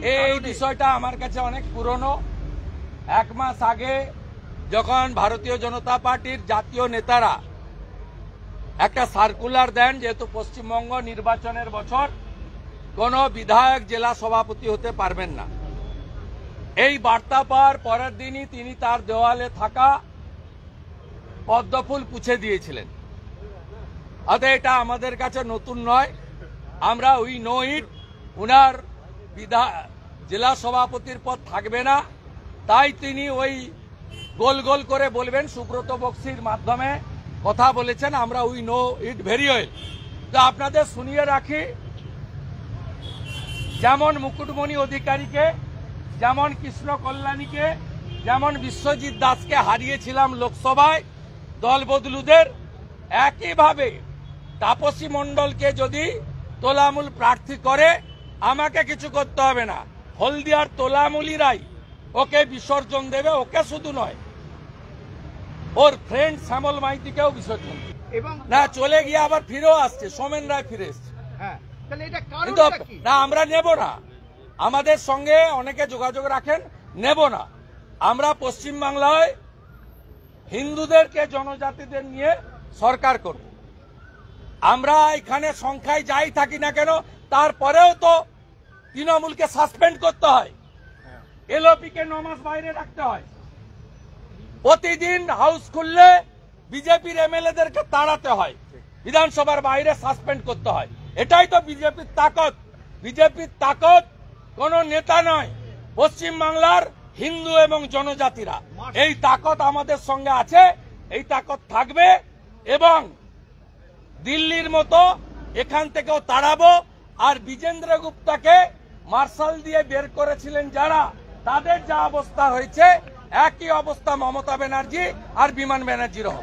এই বিষয়টা আমার কাছে অনেক পুরনো। 1 মাস আগে যখন ভারতীয় জনতা পার্টির জাতীয় নেতারা একটা সার্কুলার দেন, যেহেতু পশ্চিমবঙ্গ নির্বাচনের বছর কোন বিধায়ক জেলা সভাপতি হতে পারবেন না, এই বার্তা পাওয়ার পরের দিনই তিনি তার দেওয়ালে থাকা পদ্মফুল পুছে দিয়েছিলেন। অতএব এটা আমাদের কাছে নতুন নয়, আমরা উই নো ইট। উনার জেলা সভাপতির পদ থাকবে না, তাই তিনি ওই গোল গোল করে বলবেন, সুব্রত বক্সির মাধ্যমে কথা বলেছেন, আমরা we know it very well. তো আপনাদের শুনিয়ে রাখি, যেমন মুকুটমণি অধিকারীকে, যেমন কৃষ্ণ কল্যাণীকে, যেমন বিশ্বজিৎ দাসকে হারিয়েছিলাম লোকসভায় দল বদলুদের, একইভাবে তাপসী মণ্ডলকে যদি তোলামূল প্রার্থী করে আমাকে কিছু করতে হবে না, হলদিয়ার তোলামূলীরাই ওকে বিসর্জন দেবে। ওকে শুধু নয়, ওর ফ্রেন্ড শ্যামল মাইতিকেও বিসর্জন এবং না চলে গিয়ে আবার ফিরেও আসছে, সোমেন রায় ফিরে এসছে। কিন্তু না, আমরা নেব না, আমাদের সঙ্গে অনেকে যোগাযোগ রাখেন, নেব না। আমরা পশ্চিমবাংলায় হিন্দুদেরকে, জনজাতিদের নিয়ে সরকার করব। আমরা এখানে সংখ্যায় যাই থাকি না কেন, তারপরেও তো তৃণমূলকে সাসপেন্ড করতে হয়, এলওপি কে 9 মাস বাইরে রাখতে হয়, প্রতিদিন হাউস খুললে বিজেপির এমএলএদেরকে তাড়াতে হয়, বিধানসভার বাইরে সাসপেন্ড করতে হয়। এটাই তো বিজেপির তাকত। বিজেপির তাকত কোন নেতা নয়, পশ্চিমবাংলার হিন্দু এবং জনজাতিরা। এই তাকত আমাদের সঙ্গে আছে, এই তাকত থাকবে এবং দিল্লির মতো এখান থেকেও তাড়াবো। আর বিজেন্দ্র গুপ্তাকে মার্শাল দিয়ে বের করেছিলেন যারা, তাদের যা অবস্থা হয়েছে একই অবস্থা মমতা ব্যানার্জি আর বিমান ব্যানার্জিরও।